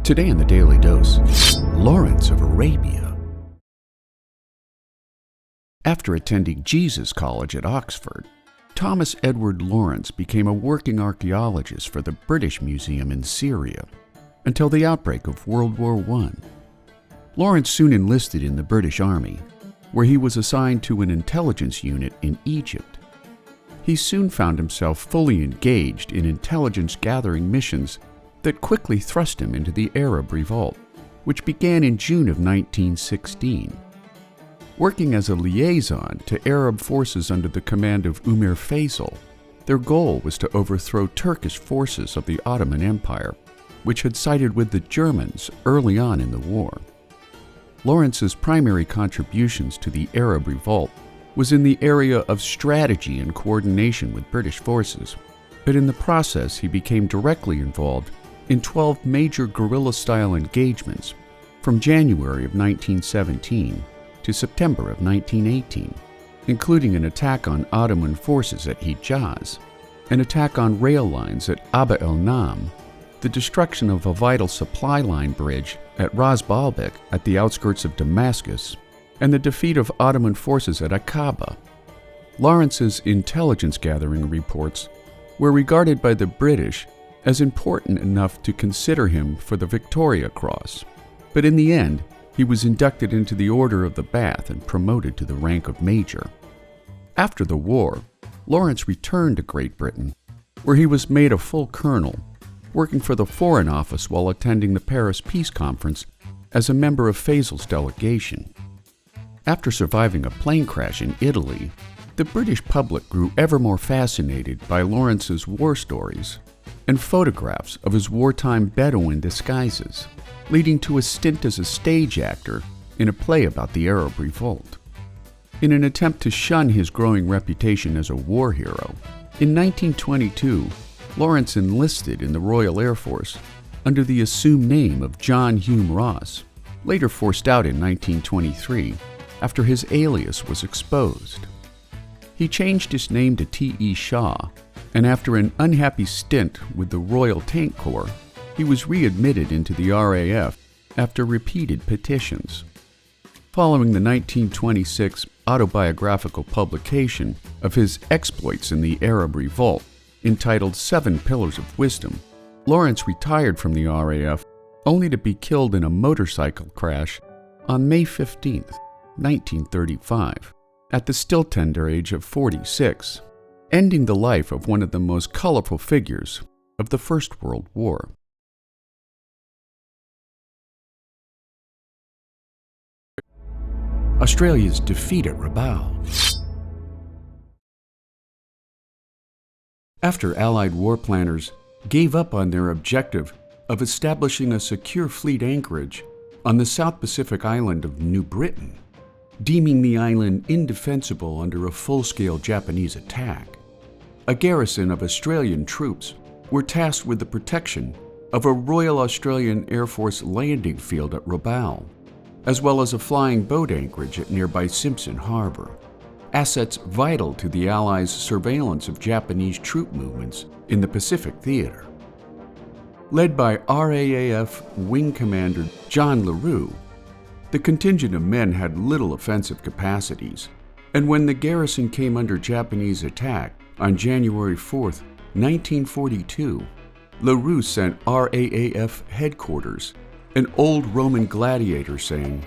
Today in the Daily Dose, Lawrence of Arabia. After attending Jesus College at Oxford, Thomas Edward Lawrence became a working archaeologist for the British Museum in Syria until the outbreak of World War I. Lawrence soon enlisted in the British Army, where he was assigned to an intelligence unit in Egypt. He soon found himself fully engaged in intelligence-gathering missions that quickly thrust him into the Arab Revolt, which began in June of 1916. Working as a liaison to Arab forces under the command of Umar Faisal, their goal was to overthrow Turkish forces of the Ottoman Empire, which had sided with the Germans early on in the war. Lawrence's primary contributions to the Arab Revolt was in the area of strategy and coordination with British forces, but in the process he became directly involved in 12 major guerrilla-style engagements from January of 1917 to September of 1918, including an attack on Ottoman forces at Hijaz, an attack on rail lines at Abba el-Nam, the destruction of a vital supply line bridge at Ras Baalbek at the outskirts of Damascus, and the defeat of Ottoman forces at Aqaba. Lawrence's intelligence-gathering reports were regarded by the British as important enough to consider him for the Victoria Cross, but in the end, he was inducted into the Order of the Bath and promoted to the rank of Major. After the war, Lawrence returned to Great Britain, where he was made a full colonel, working for the Foreign Office while attending the Paris Peace Conference as a member of Faisal's delegation. After surviving a plane crash in Italy, the British public grew ever more fascinated by Lawrence's war stories and photographs of his wartime Bedouin disguises, leading to a stint as a stage actor in a play about the Arab Revolt. In an attempt to shun his growing reputation as a war hero, in 1922, Lawrence enlisted in the Royal Air Force under the assumed name of John Hume Ross, later forced out in 1923 after his alias was exposed. He changed his name to T.E. Shaw, and after an unhappy stint with the Royal Tank Corps, he was readmitted into the RAF after repeated petitions. Following the 1926 autobiographical publication of his exploits in the Arab Revolt, entitled 7 Pillars of Wisdom, Lawrence retired from the RAF only to be killed in a motorcycle crash on May 15, 1935, at the still tender age of 46, ending the life of one of the most colorful figures of the First World War. Australia's defeat at Rabaul. After Allied war planners gave up on their objective of establishing a secure fleet anchorage on the South Pacific island of New Britain, deeming the island indefensible under a full-scale Japanese attack, a garrison of Australian troops were tasked with the protection of a Royal Australian Air Force landing field at Rabaul, as well as a flying boat anchorage at nearby Simpson Harbor, assets vital to the Allies' surveillance of Japanese troop movements in the Pacific Theater. Led by RAAF Wing Commander John LaRue, the contingent of men had little offensive capacities, and when the garrison came under Japanese attack on January 4, 1942, LaRue sent RAAF headquarters an old Roman gladiator saying,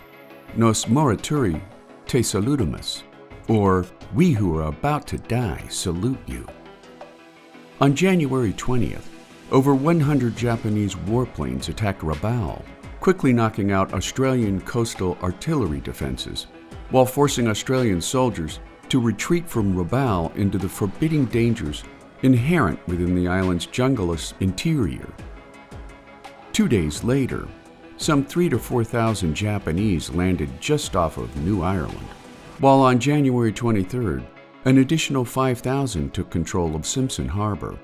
"Nos morituri te salutamus," or "We who are about to die salute you." On January 20th, over 100 Japanese warplanes attacked Rabaul, quickly knocking out Australian coastal artillery defenses, while forcing Australian soldiers to retreat from Rabaul into the forbidding dangers inherent within the island's jungleless interior. 2 days later, some 3,000 to 4,000 Japanese landed just off of New Ireland, while on January 23rd, an additional 5,000 took control of Simpson Harbor.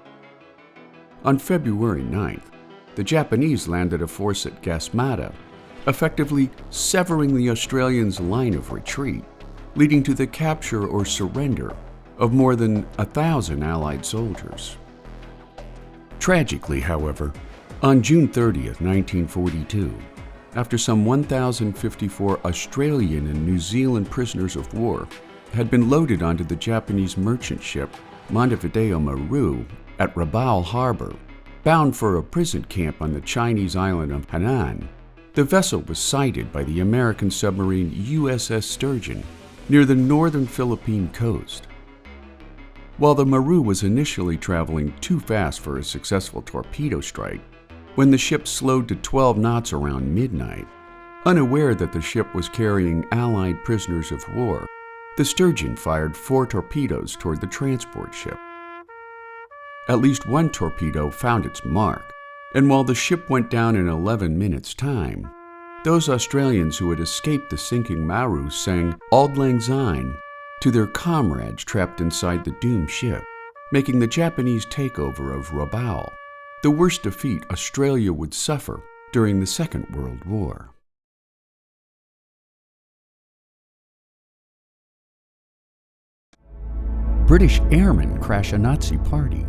On February 9th, the Japanese landed a force at Gasmata, effectively severing the Australians' line of retreat, leading to the capture or surrender of more than 1,000 Allied soldiers. Tragically, however, On June 30th, 1942, after some 1,054 Australian and New Zealand prisoners of war had been loaded onto the Japanese merchant ship Montevideo Maru at Rabaul Harbor, bound for a prison camp on the Chinese island of Hainan, the vessel was sighted by the American submarine USS Sturgeon near the northern Philippine coast. While the Maru was initially traveling too fast for a successful torpedo strike, when the ship slowed to 12 knots around midnight, unaware that the ship was carrying Allied prisoners of war, the Sturgeon fired 4 torpedoes toward the transport ship. At least one torpedo found its mark, and while the ship went down in 11 minutes' time, those Australians who had escaped the sinking Maru sang Auld Lang Syne to their comrades trapped inside the doomed ship, making the Japanese takeover of Rabaul the worst defeat Australia would suffer during the Second World War. British airmen crash a Nazi party.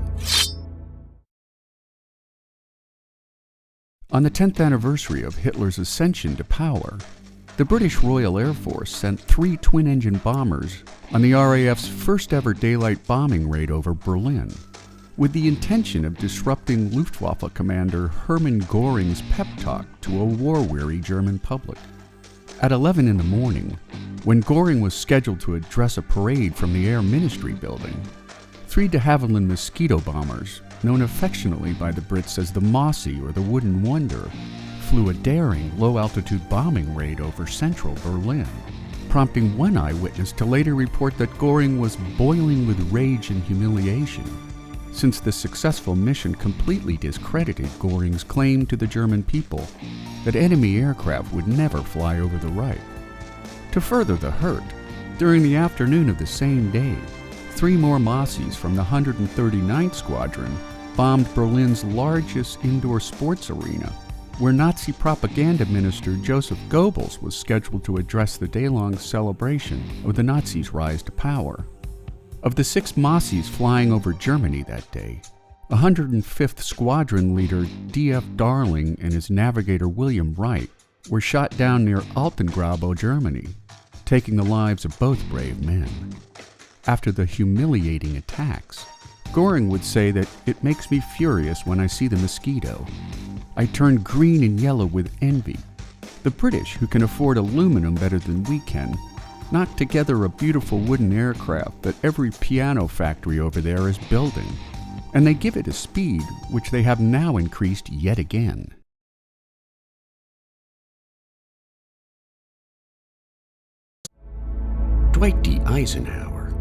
On the 10th anniversary of Hitler's ascension to power, the British Royal Air Force sent 3 twin-engine bombers on the RAF's first-ever daylight bombing raid over Berlin, with the intention of disrupting Luftwaffe commander Hermann Göring's pep talk to a war-weary German public. At 11 in the morning, when Göring was scheduled to address a parade from the Air Ministry building, 3 de Havilland Mosquito bombers, known affectionately by the Brits as the Mossy or the Wooden Wonder, flew a daring low-altitude bombing raid over central Berlin, prompting one eyewitness to later report that Göring was boiling with rage and humiliation, since the successful mission completely discredited Göring's claim to the German people that enemy aircraft would never fly over the Reich. To further the hurt, during the afternoon of the same day, 3 more Mossies from the 139th Squadron bombed Berlin's largest indoor sports arena, where Nazi propaganda minister Joseph Goebbels was scheduled to address the day-long celebration of the Nazis' rise to power. Of the 6 Mossies flying over Germany that day, 105th Squadron leader D.F. Darling and his navigator William Wright were shot down near Altengrabo, Germany, taking the lives of both brave men. After the humiliating attacks, Göring would say that it makes me furious when I see the Mosquito. I turn green and yellow with envy. The British, who can afford aluminum better than we can, knocked together a beautiful wooden aircraft that every piano factory over there is building, and they give it a speed which they have now increased yet again. Dwight D. Eisenhower.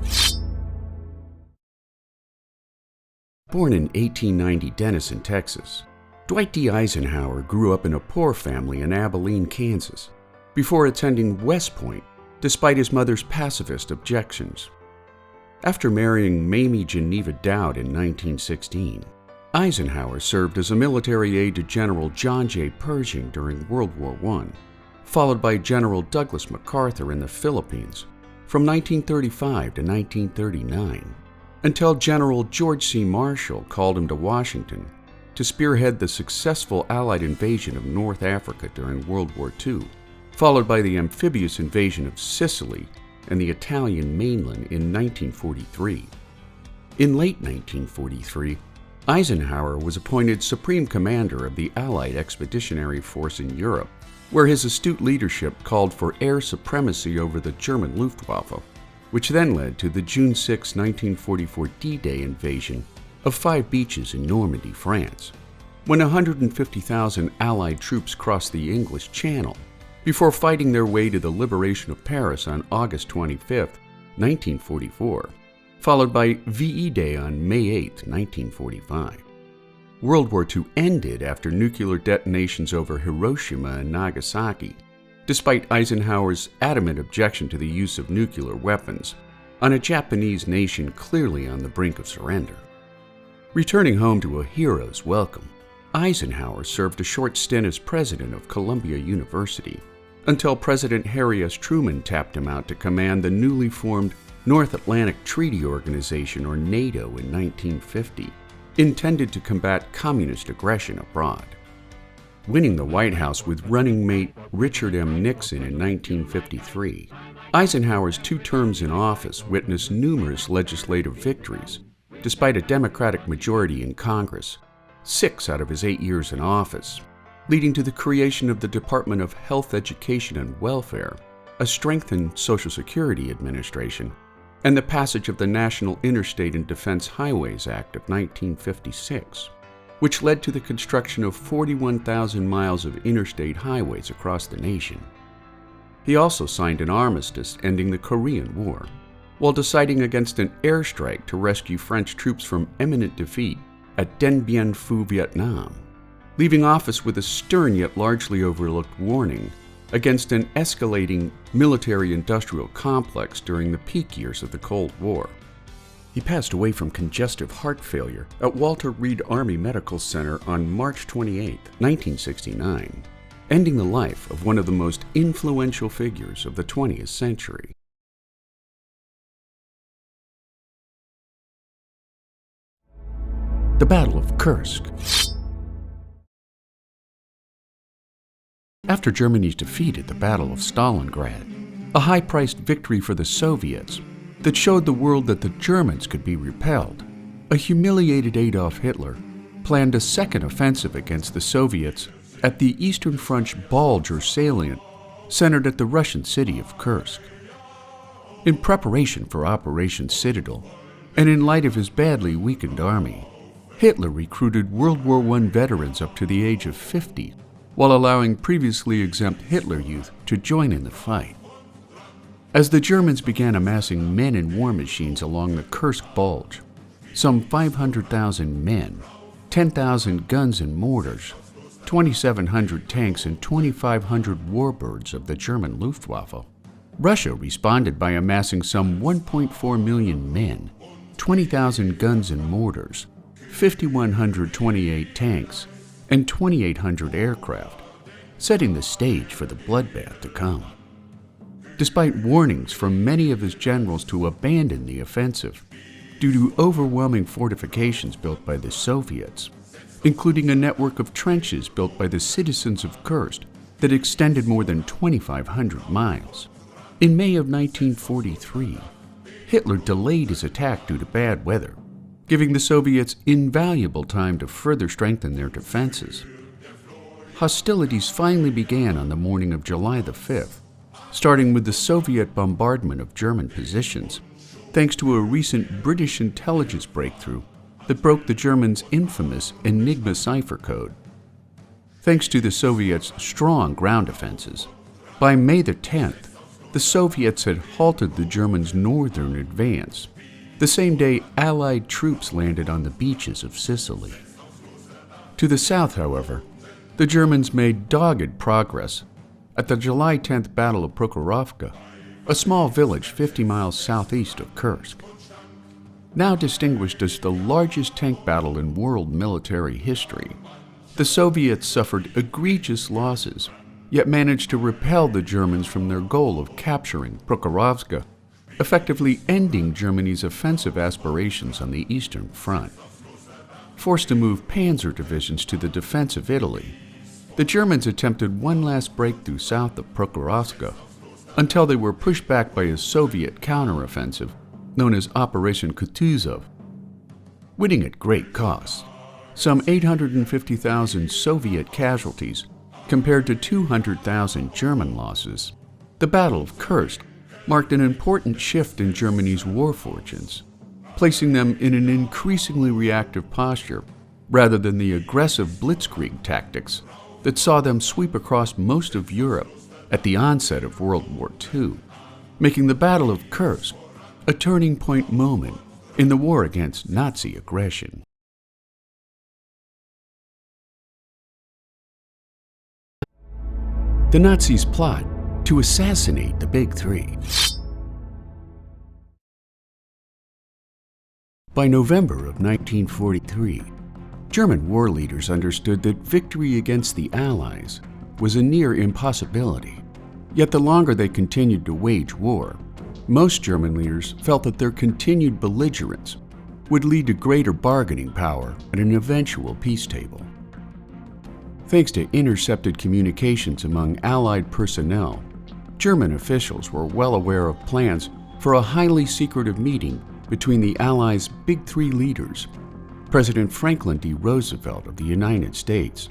Born in 1890 Denison, Texas, Dwight D. Eisenhower grew up in a poor family in Abilene, Kansas, before attending West Point despite his mother's pacifist objections. After marrying Mamie Geneva Dowd in 1916, Eisenhower served as a military aide to General John J. Pershing during World War I, followed by General Douglas MacArthur in the Philippines from 1935 to 1939, until General George C. Marshall called him to Washington to spearhead the successful Allied invasion of North Africa during World War II, followed by the amphibious invasion of Sicily and the Italian mainland in 1943. In late 1943, Eisenhower was appointed Supreme Commander of the Allied Expeditionary Force in Europe, where his astute leadership called for air supremacy over the German Luftwaffe, which then led to the June 6, 1944 D-Day invasion of 5 beaches in Normandy, France, when 150,000 Allied troops crossed the English Channel before fighting their way to the liberation of Paris on August 25, 1944, followed by VE Day on May 8, 1945. World War II ended after nuclear detonations over Hiroshima and Nagasaki, despite Eisenhower's adamant objection to the use of nuclear weapons on a Japanese nation clearly on the brink of surrender. Returning home to a hero's welcome, Eisenhower served a short stint as president of Columbia University, until President Harry S. Truman tapped him out to command the newly formed North Atlantic Treaty Organization, or NATO, in 1950, intended to combat communist aggression abroad. winning the White House with running mate Richard M. Nixon in 1953. Eisenhower's 2 terms in office witnessed numerous legislative victories, despite a Democratic majority in Congress, 6 out of his 8 years in office, leading to the creation of the Department of Health, Education, and Welfare, a strengthened Social Security Administration, and the passage of the National Interstate and Defense Highways Act of 1956, which led to the construction of 41,000 miles of interstate highways across the nation. He also signed an armistice ending the Korean War, while deciding against an airstrike to rescue French troops from imminent defeat at Dien Bien Phu, Vietnam, leaving office with a stern yet largely overlooked warning against an escalating military-industrial complex during the peak years of the Cold War. He passed away from congestive heart failure at Walter Reed Army Medical Center on March 28, 1969, ending the life of one of the most influential figures of the 20th century. The Battle of Kursk. After Germany's defeat at the Battle of Stalingrad, a high-priced victory for the Soviets that showed the world that the Germans could be repelled, a humiliated Adolf Hitler planned a second offensive against the Soviets at the Eastern Front Bulge or salient, centered at the Russian city of Kursk. In preparation for Operation Citadel, and in light of his badly weakened army, Hitler recruited World War I veterans up to the age of 50, while allowing previously exempt Hitler Youth to join in the fight. As the Germans began amassing men and war machines along the Kursk Bulge, some 500,000 men, 10,000 guns and mortars, 2,700 tanks, and 2,500 warbirds of the German Luftwaffe, Russia responded by amassing some 1.4 million men, 20,000 guns and mortars, 5,128 tanks, and 2,800 aircraft, setting the stage for the bloodbath to come. Despite warnings from many of his generals to abandon the offensive due to overwhelming fortifications built by the Soviets, including a network of trenches built by the citizens of Kursk that extended more than 2,500 miles, in May of 1943, Hitler delayed his attack due to bad weather, giving the Soviets invaluable time to further strengthen their defenses. Hostilities finally began on the morning of July the 5th, starting with the Soviet bombardment of German positions, thanks to a recent British intelligence breakthrough that broke the Germans' infamous Enigma cipher code. Thanks to the Soviets' strong ground offenses, by May the 10th, the Soviets had halted the Germans' northern advance, the same day Allied troops landed on the beaches of Sicily. To the south, however, the Germans made dogged progress at the July 10th Battle of Prokhorovka, a small village 50 miles southeast of Kursk. Now distinguished as the largest tank battle in world military history, the Soviets suffered egregious losses, yet managed to repel the Germans from their goal of capturing Prokhorovka, effectively ending Germany's offensive aspirations on the Eastern Front. Forced to move panzer divisions to the defense of Italy, the Germans attempted one last breakthrough south of Prokhorovka until they were pushed back by a Soviet counteroffensive known as Operation Kutuzov. Winning at great cost, some 850,000 Soviet casualties compared to 200,000 German losses, the Battle of Kursk marked an important shift in Germany's war fortunes, placing them in an increasingly reactive posture rather than the aggressive blitzkrieg tactics that saw them sweep across most of Europe at the onset of World War II, making the Battle of Kursk a turning point moment in the war against Nazi aggression. The Nazis' plot to assassinate the Big Three. By November of 1943, German war leaders understood that victory against the Allies was a near impossibility. Yet the longer they continued to wage war, most German leaders felt that their continued belligerence would lead to greater bargaining power at an eventual peace table. Thanks to intercepted communications among Allied personnel, German officials were well aware of plans for a highly secretive meeting between the Allies' Big Three leaders: President Franklin D. Roosevelt of the United States,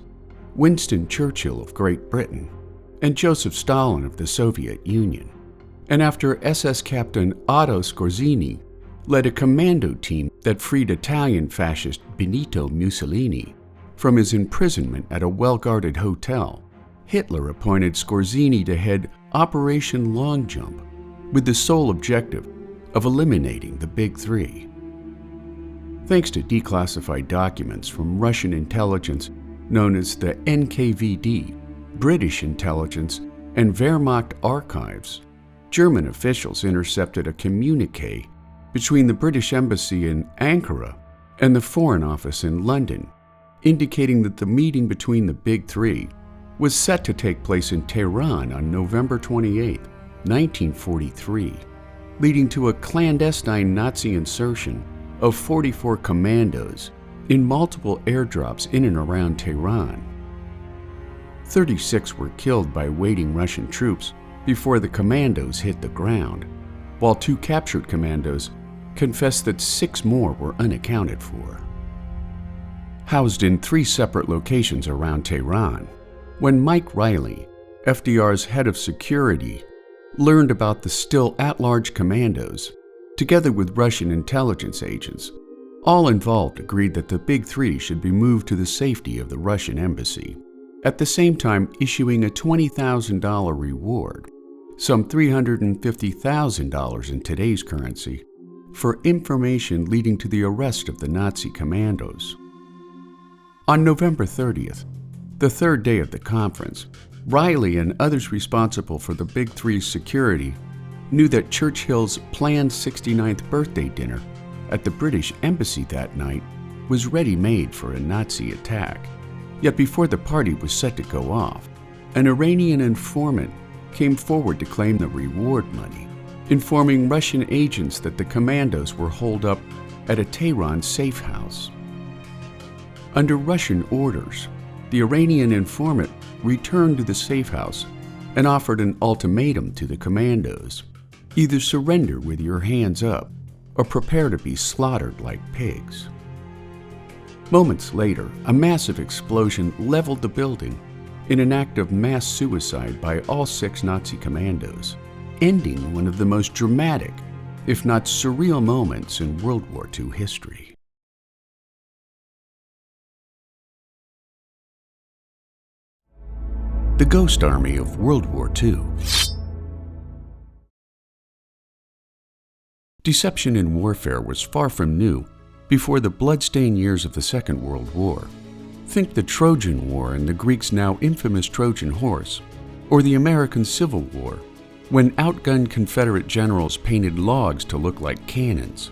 Winston Churchill of Great Britain, and Joseph Stalin of the Soviet Union. And after SS Captain Otto Skorzeny led a commando team that freed Italian fascist Benito Mussolini from his imprisonment at a well-guarded hotel, Hitler appointed Skorzeny to head Operation Long Jump with the sole objective of eliminating the Big Three. Thanks to declassified documents from Russian intelligence known as the NKVD, British intelligence, and Wehrmacht archives, German officials intercepted a communique between the British Embassy in Ankara and the Foreign Office in London, indicating that the meeting between the Big Three was set to take place in Tehran on November 28, 1943, leading to a clandestine Nazi insertion of 44 commandos in multiple airdrops in and around Tehran. 36 were killed by waiting Russian troops before the commandos hit the ground, while 2 captured commandos confessed that 6 more were unaccounted for. Housed in 3 separate locations around Tehran, when Mike Riley, FDR's head of security, learned about the still at-large commandos, together with Russian intelligence agents, all involved agreed that the Big Three should be moved to the safety of the Russian embassy, at the same time issuing a $20,000 reward, some $350,000 in today's currency, for information leading to the arrest of the Nazi commandos. On November 30th, the third day of the conference, Riley and others responsible for the Big Three's security knew that Churchill's planned 69th birthday dinner at the British Embassy that night was ready-made for a Nazi attack. Yet before the party was set to go off, an Iranian informant came forward to claim the reward money, informing Russian agents that the commandos were holed up at a Tehran safe house. Under Russian orders, the Iranian informant returned to the safe house and offered an ultimatum to the commandos: either surrender with your hands up or prepare to be slaughtered like pigs. Moments later, a massive explosion leveled the building in an act of mass suicide by all 6 Nazi commandos, ending one of the most dramatic, if not surreal, moments in World War II history. The Ghost Army of World War II. Deception in warfare was far from new before the bloodstained years of the Second World War. Think the Trojan War and the Greeks' now infamous Trojan horse, or the American Civil War, when outgunned Confederate generals painted logs to look like cannons.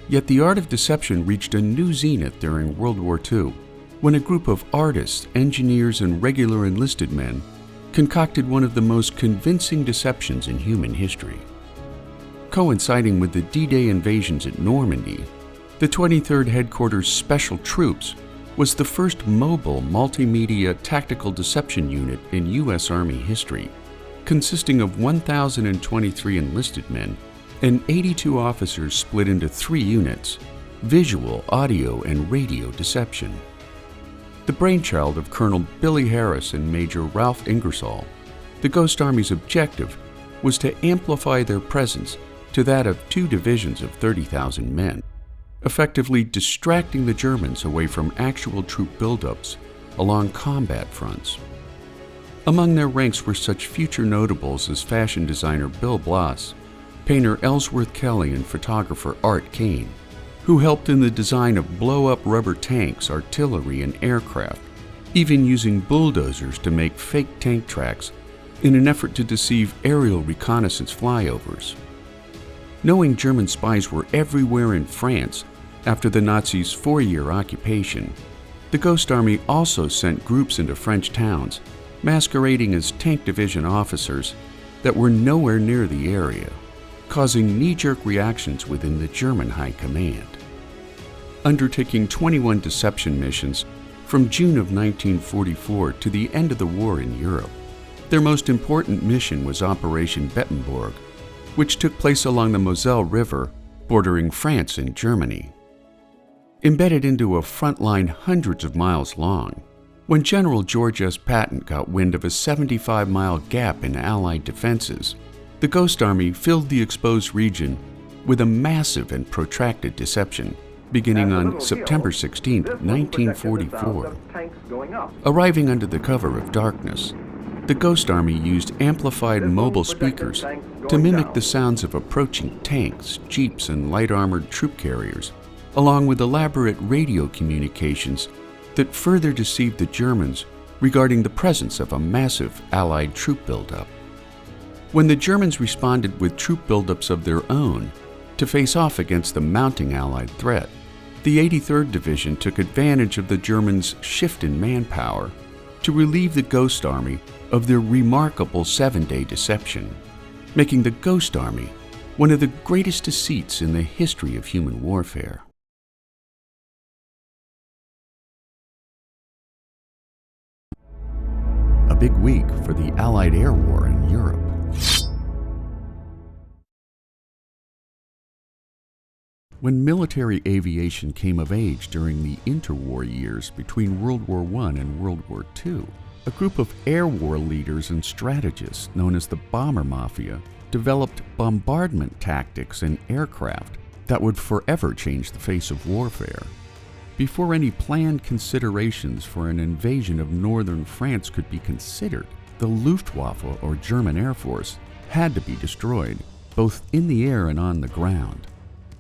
Yet the art of deception reached a new zenith during World War II, when a group of artists, engineers, and regular enlisted men concocted one of the most convincing deceptions in human history. Coinciding with the D-Day invasions at Normandy, the 23rd Headquarters Special Troops was the first mobile multimedia tactical deception unit in U.S. Army history, consisting of 1,023 enlisted men and 82 officers split into 3 units: visual, audio, and radio deception. The brainchild of Colonel Billy Harris and Major Ralph Ingersoll, the Ghost Army's objective was to amplify their presence to that of 2 divisions of 30,000 men, effectively distracting the Germans away from actual troop buildups along combat fronts. Among their ranks were such future notables as fashion designer Bill Blass, painter Ellsworth Kelly, and photographer Art Kane, who helped in the design of blow-up rubber tanks, artillery, and aircraft, even using bulldozers to make fake tank tracks in an effort to deceive aerial reconnaissance flyovers. Knowing German spies were everywhere in France after the Nazis' 4-year occupation, the Ghost Army also sent groups into French towns masquerading as tank division officers that were nowhere near the area, causing knee-jerk reactions within the German high command. Undertaking 21 deception missions from June of 1944 to the end of the war in Europe. Their most important mission was Operation Bettenburg, which took place along the Moselle River, bordering France and Germany. Embedded into a front line hundreds of miles long, when General George S. Patton got wind of a 75-mile gap in Allied defenses, the Ghost Army filled the exposed region with a massive and protracted deception, beginning on September 16, 1944. Arriving under the cover of darkness, the Ghost Army used amplified mobile speakers to mimic the sounds of approaching tanks, jeeps, and light-armored troop carriers, along with elaborate radio communications that further deceived the Germans regarding the presence of a massive Allied troop buildup. When the Germans responded with troop buildups of their own to face off against the mounting Allied threat, the 83rd Division took advantage of the Germans' shift in manpower to relieve the Ghost Army of their remarkable 7-day deception, making the Ghost Army one of the greatest deceits in the history of human warfare. A big week for the Allied air war in Europe. When military aviation came of age during the interwar years between World War I and World War II, a group of air war leaders and strategists known as the Bomber Mafia developed bombardment tactics and aircraft that would forever change the face of warfare. Before any planned considerations for an invasion of northern France could be considered, the Luftwaffe, or German Air Force, had to be destroyed, both in the air and on the ground.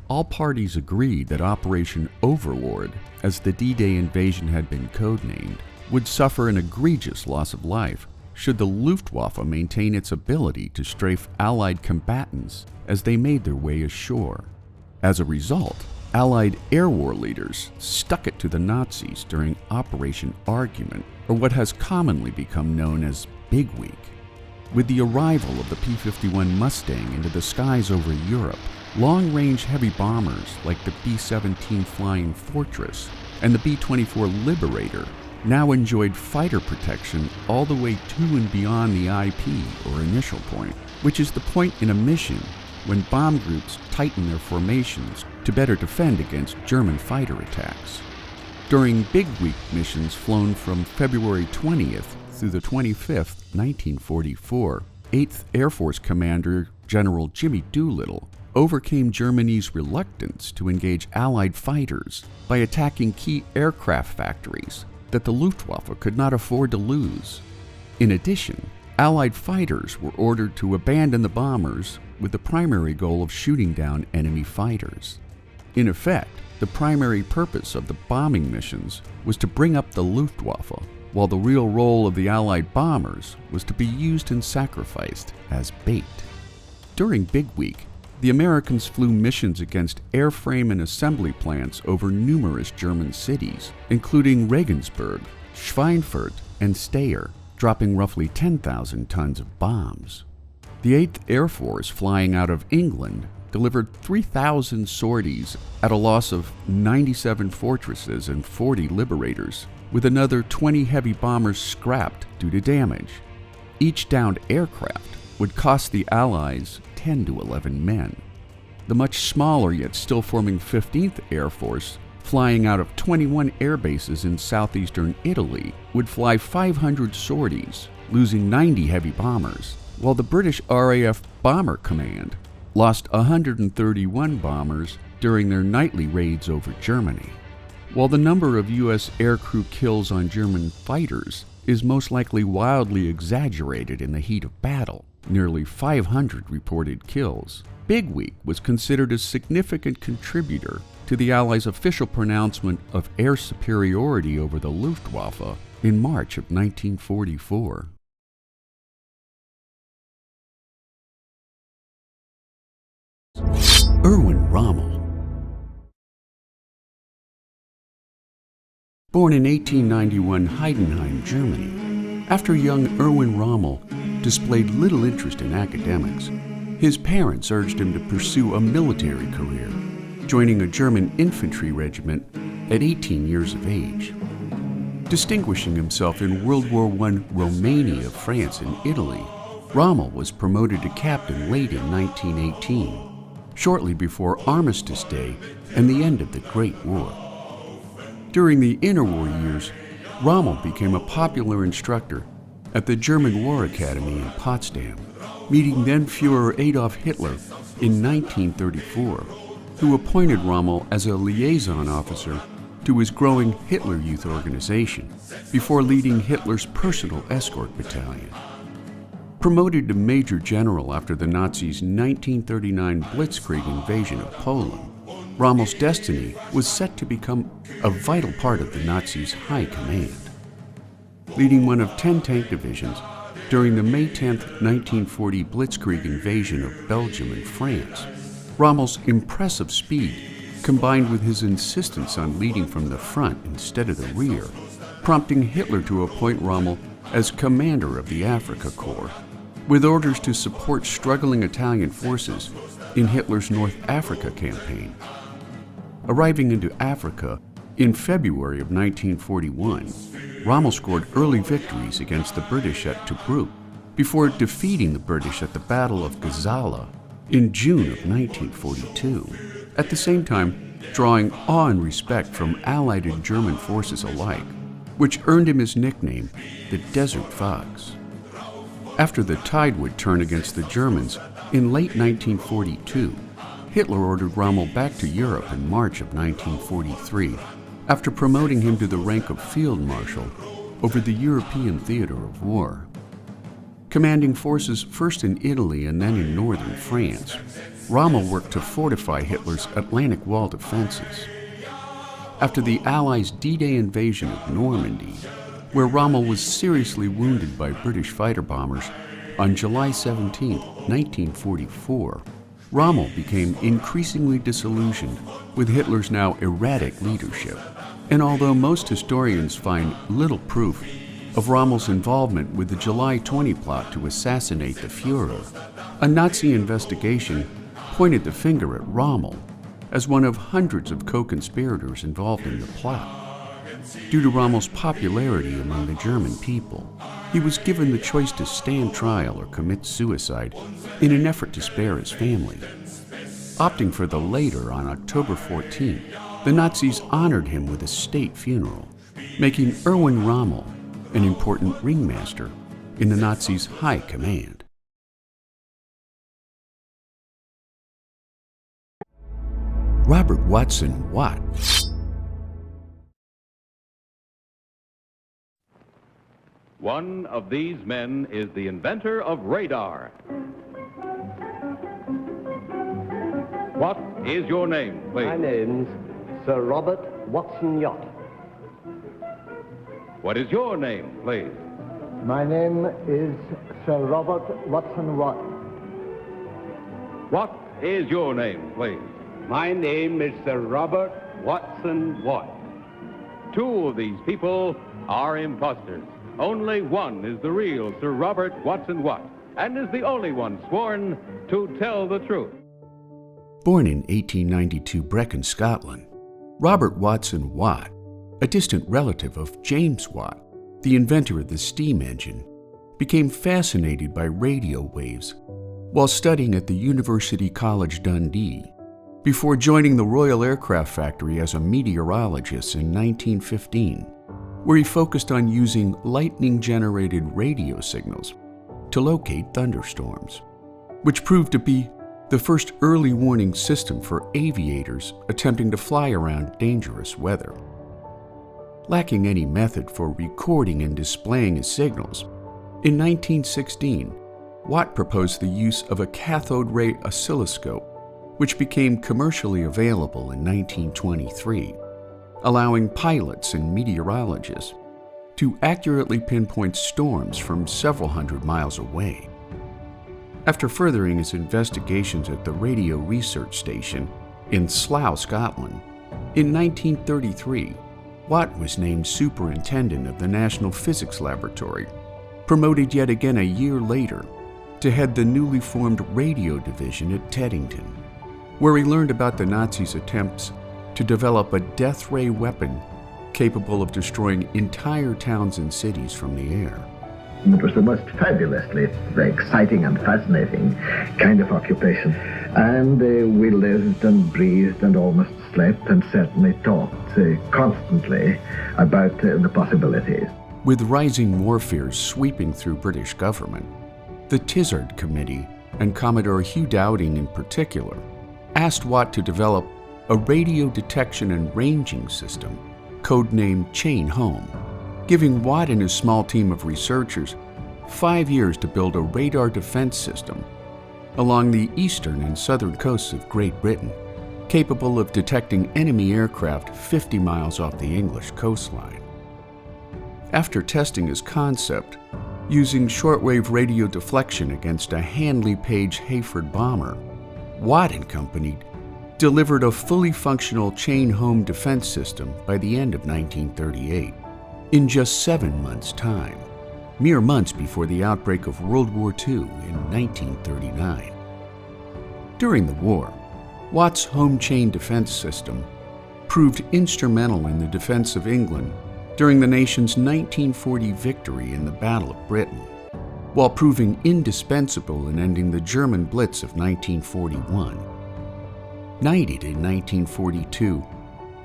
All parties agreed that Operation Overlord, as the D-Day invasion had been codenamed, would suffer an egregious loss of life should the Luftwaffe maintain its ability to strafe Allied combatants as they made their way ashore. As a result, Allied air war leaders stuck it to the Nazis during Operation Argument, or what has commonly become known as Big Week. With the arrival of the P-51 Mustang into the skies over Europe, long-range heavy bombers like the B-17 Flying Fortress and the B-24 Liberator now enjoyed fighter protection all the way to and beyond the IP, or initial point, which is the point in a mission when bomb groups tighten their formations to better defend against German fighter attacks. During Big Week missions flown from February 20th through the 25th, 1944, 8th Air Force Commander General Jimmy Doolittle overcame Germany's reluctance to engage Allied fighters by attacking key aircraft factories that the Luftwaffe could not afford to lose. In addition, Allied fighters were ordered to abandon the bombers with the primary goal of shooting down enemy fighters. In effect, the primary purpose of the bombing missions was to bring up the Luftwaffe, while the real role of the Allied bombers was to be used and sacrificed as bait. During Big Week, the Americans flew missions against airframe and assembly plants over numerous German cities, including Regensburg, Schweinfurt, and Steyr, dropping roughly 10,000 tons of bombs. The 8th Air Force, flying out of England, delivered 3,000 sorties at a loss of 97 Fortresses and 40 Liberators, with another 20 heavy bombers scrapped due to damage. Each downed aircraft would cost the Allies 10 to 11 men. The much smaller yet still forming 15th Air Force, flying out of 21 air bases in southeastern Italy, would fly 500 sorties, losing 90 heavy bombers, while the British RAF Bomber Command lost 131 bombers during their nightly raids over Germany. While the number of U.S. aircrew kills on German fighters is most likely wildly exaggerated in the heat of battle, nearly 500 reported kills, Big Week was considered a significant contributor to the Allies' official pronouncement of air superiority over the Luftwaffe in March of 1944. Erwin Rommel. Born in 1891 Heidenheim, Germany, after young Erwin Rommel displayed little interest in academics, his parents urged him to pursue a military career, joining a German infantry regiment at 18 years of age. Distinguishing himself in World War I Romania, France, and Italy, Rommel was promoted to captain late in 1918, shortly before Armistice Day and the end of the Great War. During the interwar years, Rommel became a popular instructor at the German War Academy in Potsdam, meeting then Führer Adolf Hitler in 1934, who appointed Rommel as a liaison officer to his growing Hitler Youth organization before leading Hitler's personal escort battalion. Promoted to Major General after the Nazis' 1939 Blitzkrieg invasion of Poland, Rommel's destiny was set to become a vital part of the Nazis' high command. Leading one of 10 tank divisions during the May 10, 1940 Blitzkrieg invasion of Belgium and France, Rommel's impressive speed, combined with his insistence on leading from the front instead of the rear, prompting Hitler to appoint Rommel as commander of the Afrika Korps, with orders to support struggling Italian forces in Hitler's North Africa campaign. Arriving into Africa in February of 1941, Rommel scored early victories against the British at Tobruk before defeating the British at the Battle of Gazala in June of 1942, at the same time drawing awe and respect from Allied and German forces alike, which earned him his nickname, the Desert Fox. After the tide would turn against the Germans in late 1942, Hitler ordered Rommel back to Europe in March of 1943, after promoting him to the rank of Field Marshal over the European theater of war. Commanding forces first in Italy and then in northern France, Rommel worked to fortify Hitler's Atlantic Wall defenses. After the Allies' D-Day invasion of Normandy, where Rommel was seriously wounded by British fighter bombers on July 17, 1944, Rommel became increasingly disillusioned with Hitler's now erratic leadership. And although most historians find little proof of Rommel's involvement with the July 20 plot to assassinate the Führer, a Nazi investigation pointed the finger at Rommel as one of hundreds of co-conspirators involved in the plot. Due to Rommel's popularity among the German people, he was given the choice to stand trial or commit suicide in an effort to spare his family. Opting for the latter on October 14, the Nazis honored him with a state funeral, making Erwin Rommel an important ringmaster in the Nazis' high command. Robert Watson Watt. One of these men is the inventor of radar. What is your name, please? My name's Sir Robert Watson Watt. What is your name, please? My name is Sir Robert Watson Watt. What is your name, please? My name is Sir Robert Watson Watt. Two of these people are imposters. Only one is the real Sir Robert Watson Watt, and is the only one sworn to tell the truth. Born in 1892 Brecon, Scotland, Robert Watson Watt, a distant relative of James Watt, the inventor of the steam engine, became fascinated by radio waves while studying at the University College Dundee, before joining the Royal Aircraft Factory as a meteorologist in 1915, where he focused on using lightning-generated radio signals to locate thunderstorms, which proved to be the first early warning system for aviators attempting to fly around dangerous weather. Lacking any method for recording and displaying his signals, in 1916, Watt proposed the use of a cathode ray oscilloscope, which became commercially available in 1923. Allowing pilots and meteorologists to accurately pinpoint storms from several hundred miles away. After furthering his investigations at the Radio Research Station in Slough, Scotland, in 1933, Watt was named superintendent of the National Physics Laboratory, promoted yet again a year later to head the newly formed radio division at Teddington, where he learned about the Nazis' attempts to develop a death ray weapon capable of destroying entire towns and cities from the air. It was the most fabulously exciting and fascinating kind of occupation. And we lived and breathed and almost slept and certainly talked constantly about the possibilities. With rising war fears sweeping through British government, the Tizard Committee, and Commodore Hugh Dowding in particular, asked Watt to develop a radio detection and ranging system, codenamed Chain Home, giving Watt and his small team of researchers 5 years to build a radar defense system along the eastern and southern coasts of Great Britain, capable of detecting enemy aircraft 50 miles off the English coastline. After testing his concept, using shortwave radio deflection against a Handley Page Hayford bomber, Watt and Company delivered a fully functional Chain Home defense system by the end of 1938, in just 7 months' time, mere months before the outbreak of World War II in 1939. During the war, Watt's home chain defense system proved instrumental in the defense of England during the nation's 1940 victory in the Battle of Britain, while proving indispensable in ending the German Blitz of 1941. Knighted in 1942,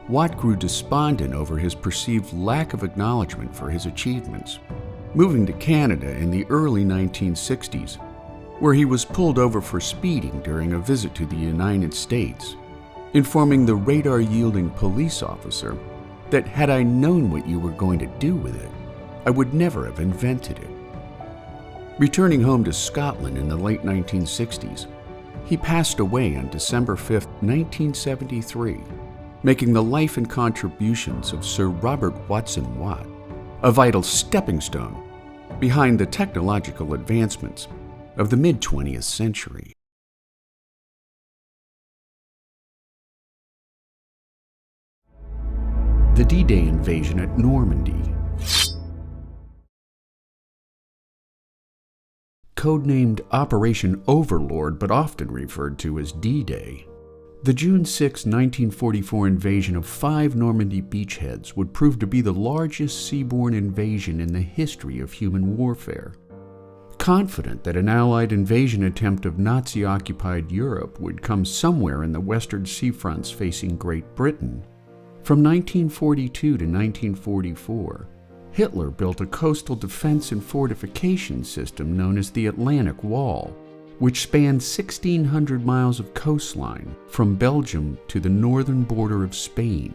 Watt grew despondent over his perceived lack of acknowledgement for his achievements, moving to Canada in the early 1960s, where he was pulled over for speeding during a visit to the United States, informing the radar-yielding police officer that had I known what you were going to do with it, I would never have invented it. Returning home to Scotland in the late 1960s, he passed away on December 5, 1973, making the life and contributions of Sir Robert Watson Watt a vital stepping stone behind the technological advancements of the mid-20th century. The D-Day invasion at Normandy. Codenamed Operation Overlord, but often referred to as D-Day, the June 6, 1944 invasion of 5 Normandy beachheads would prove to be the largest seaborne invasion in the history of human warfare. Confident that an Allied invasion attempt of Nazi-occupied Europe would come somewhere in the western seafronts facing Great Britain, from 1942 to 1944, Hitler built a coastal defense and fortification system known as the Atlantic Wall, which spanned 1,600 miles of coastline from Belgium to the northern border of Spain.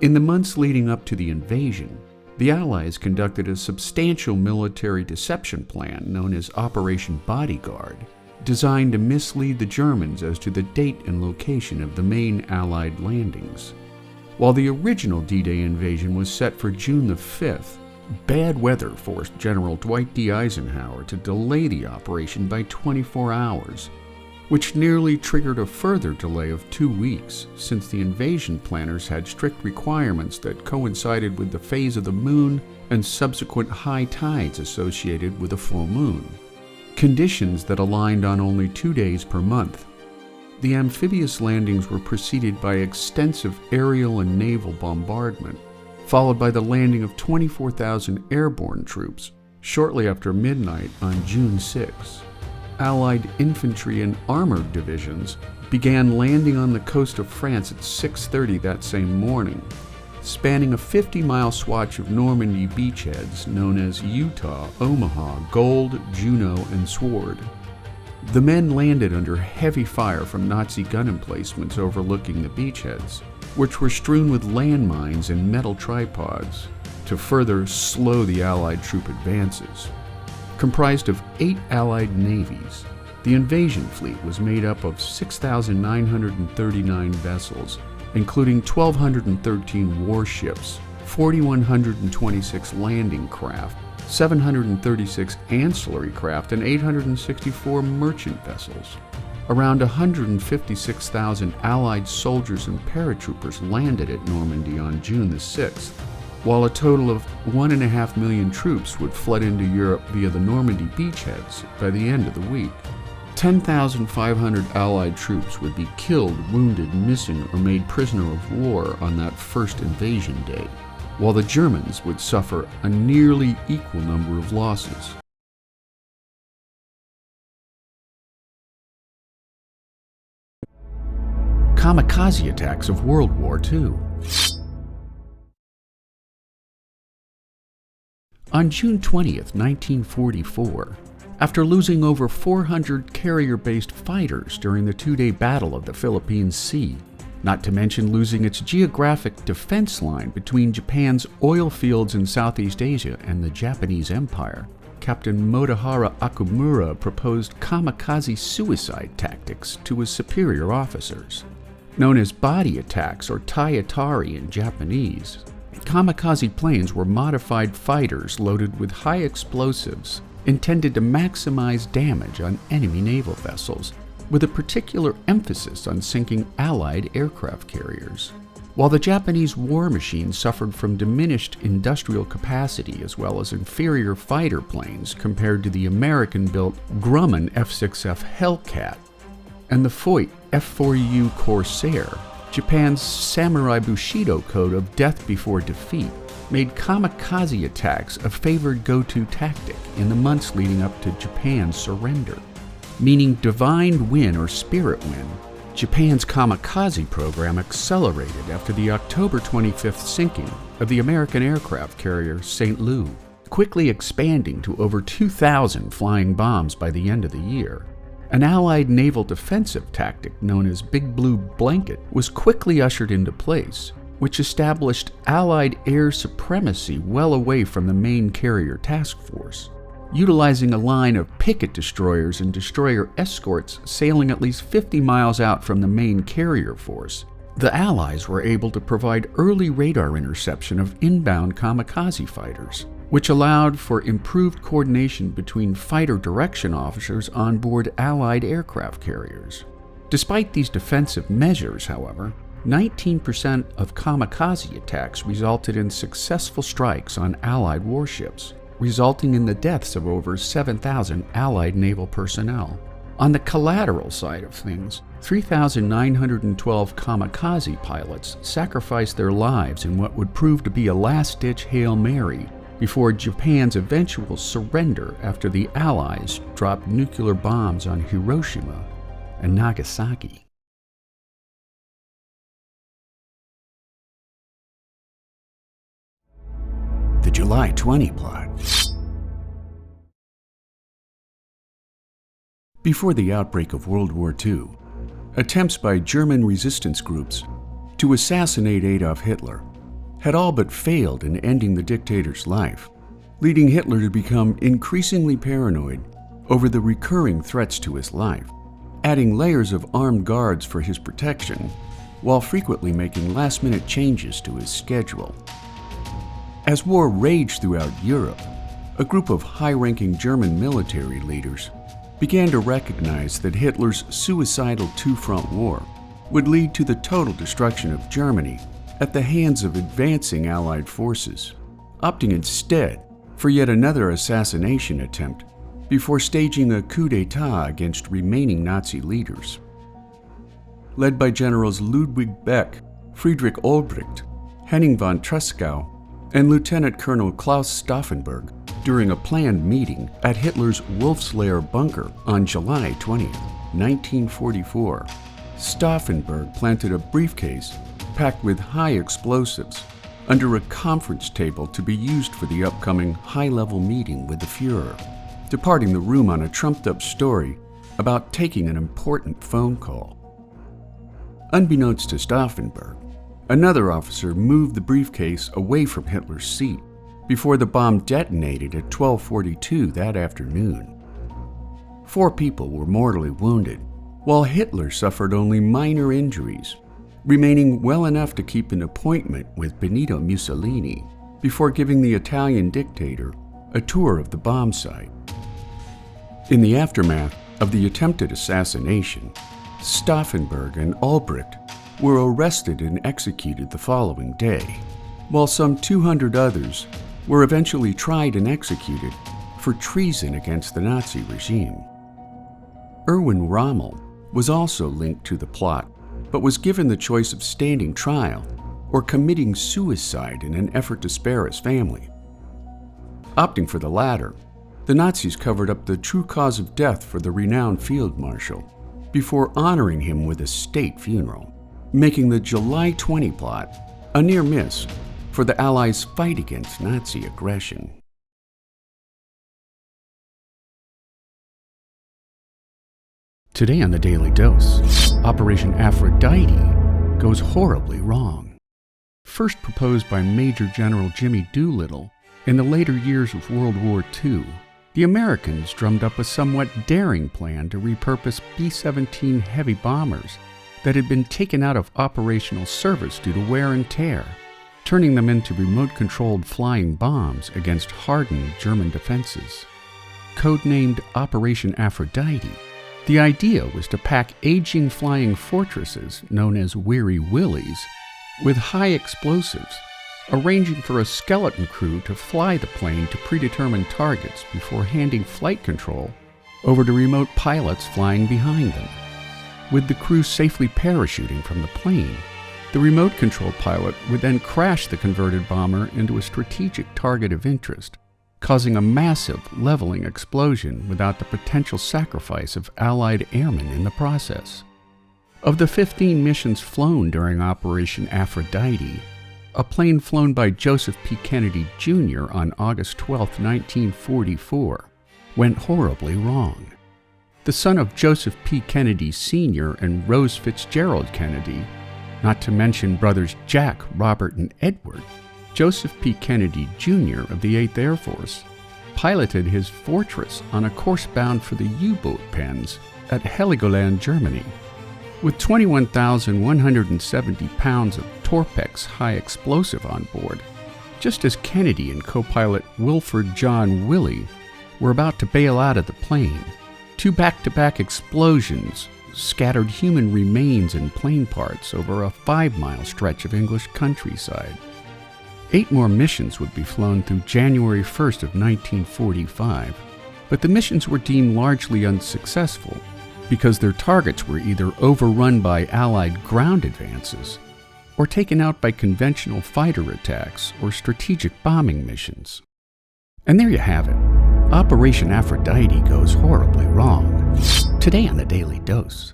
In the months leading up to the invasion, the Allies conducted a substantial military deception plan known as Operation Bodyguard, designed to mislead the Germans as to the date and location of the main Allied landings. While the original D-Day invasion was set for June the 5th, bad weather forced General Dwight D. Eisenhower to delay the operation by 24 hours, which nearly triggered a further delay of 2 weeks, since the invasion planners had strict requirements that coincided with the phase of the moon and subsequent high tides associated with a full moon, conditions that aligned on only 2 days per month. The amphibious landings were preceded by extensive aerial and naval bombardment, followed by the landing of 24,000 airborne troops shortly after midnight on June 6. Allied infantry and armored divisions began landing on the coast of France at 6:30 that same morning, spanning a 50-mile swatch of Normandy beachheads known as Utah, Omaha, Gold, Juno, and Sword. The men landed under heavy fire from Nazi gun emplacements overlooking the beachheads, which were strewn with landmines and metal tripods to further slow the Allied troop advances. Comprised of 8 Allied navies, the invasion fleet was made up of 6,939 vessels, including 1,213 warships, 4,126 landing craft, 736 ancillary craft, and 864 merchant vessels. Around 156,000 Allied soldiers and paratroopers landed at Normandy on June the 6th, while a total of 1.5 million troops would flood into Europe via the Normandy beachheads by the end of the week. 10,500 Allied troops would be killed, wounded, missing, or made prisoner of war on that first invasion day. while the Germans would suffer a nearly equal number of losses. Kamikaze attacks of World War II. On June 20th, 1944, after losing over 400 carrier-based fighters during the two-day Battle of the Philippine Sea, not to mention losing its geographic defense line between Japan's oil fields in Southeast Asia and the Japanese Empire, Captain Motohara Okumura proposed kamikaze suicide tactics to his superior officers. Known as body attacks or tai-atari in Japanese, kamikaze planes were modified fighters loaded with high explosives intended to maximize damage on enemy naval vessels, with a particular emphasis on sinking Allied aircraft carriers. While the Japanese war machine suffered from diminished industrial capacity as well as inferior fighter planes compared to the American-built Grumman F-6F Hellcat and the Foyt F-4U Corsair, Japan's samurai bushido code of death before defeat made kamikaze attacks a favored go-to tactic in the months leading up to Japan's surrender. Meaning divine win or spirit win, Japan's kamikaze program accelerated after the October 25th sinking of the American aircraft carrier St. Louis, quickly expanding to over 2,000 flying bombs by the end of the year. An Allied naval defensive tactic known as Big Blue Blanket was quickly ushered into place, which established Allied air supremacy well away from the main carrier task force. Utilizing a line of picket destroyers and destroyer escorts sailing at least 50 miles out from the main carrier force, the Allies were able to provide early radar interception of inbound kamikaze fighters, which allowed for improved coordination between fighter direction officers on board Allied aircraft carriers. Despite these defensive measures, however, 19% of kamikaze attacks resulted in successful strikes on Allied warships, resulting in the deaths of over 7,000 Allied naval personnel. On the collateral side of things, 3,912 kamikaze pilots sacrificed their lives in what would prove to be a last-ditch Hail Mary before Japan's eventual surrender after the Allies dropped nuclear bombs on Hiroshima and Nagasaki. The July 20 plot. Before the outbreak of World War II, attempts by German resistance groups to assassinate Adolf Hitler had all but failed in ending the dictator's life, leading Hitler to become increasingly paranoid over the recurring threats to his life, adding layers of armed guards for his protection, while frequently making last-minute changes to his schedule. As war raged throughout Europe, a group of high-ranking German military leaders began to recognize that Hitler's suicidal two-front war would lead to the total destruction of Germany at the hands of advancing Allied forces, opting instead for yet another assassination attempt before staging a coup d'etat against remaining Nazi leaders. Led by Generals Ludwig Beck, Friedrich Olbricht, Henning von Tresckow, and Lieutenant Colonel Klaus Stauffenberg during a planned meeting at Hitler's Wolfslair bunker on July 20, 1944. Stauffenberg planted a briefcase packed with high explosives under a conference table to be used for the upcoming high-level meeting with the Fuhrer, departing the room on a trumped-up story about taking an important phone call. Unbeknownst to Stauffenberg, another officer moved the briefcase away from Hitler's seat before the bomb detonated at 12:42 that afternoon. 4 people were mortally wounded, while Hitler suffered only minor injuries, remaining well enough to keep an appointment with Benito Mussolini before giving the Italian dictator a tour of the bomb site. In the aftermath of the attempted assassination, Stauffenberg and Olbricht were arrested and executed the following day, while some 200 others were eventually tried and executed for treason against the Nazi regime. Erwin Rommel was also linked to the plot, but was given the choice of standing trial or committing suicide in an effort to spare his family. Opting for the latter, the Nazis covered up the true cause of death for the renowned field marshal before honoring him with a state funeral, making the July 20 plot a near miss for the Allies' fight against Nazi aggression. Today on the Daily Dose, Operation Aphrodite goes horribly wrong. First proposed by Major General Jimmy Doolittle in the later years of World War II, the Americans drummed up a somewhat daring plan to repurpose B-17 heavy bombers that had been taken out of operational service due to wear and tear, turning them into remote-controlled flying bombs against hardened German defenses. Codenamed Operation Aphrodite, the idea was to pack aging flying fortresses, known as Weary Willies, with high explosives, arranging for a skeleton crew to fly the plane to predetermined targets before handing flight control over to remote pilots flying behind them. With the crew safely parachuting from the plane, the remote control pilot would then crash the converted bomber into a strategic target of interest, causing a massive leveling explosion without the potential sacrifice of Allied airmen in the process. Of the 15 missions flown during Operation Aphrodite, a plane flown by Joseph P. Kennedy Jr. on August 12, 1944, went horribly wrong. The son of Joseph P. Kennedy Sr. and Rose Fitzgerald Kennedy, not to mention brothers Jack, Robert, and Edward, Joseph P. Kennedy Jr. of the 8th Air Force, piloted his Fortress on a course bound for the U-boat pens at Heligoland, Germany. With 21,170 pounds of Torpex high explosive on board, just as Kennedy and co-pilot Wilford John Willey were about to bail out of the plane, two back-to-back explosions scattered human remains and plane parts over a 5-mile stretch of English countryside. 8 more missions would be flown through January 1st of 1945, but the missions were deemed largely unsuccessful because their targets were either overrun by Allied ground advances or taken out by conventional fighter attacks or strategic bombing missions. And there you have it. Operation Aphrodite goes horribly wrong. Today on the Daily Dose.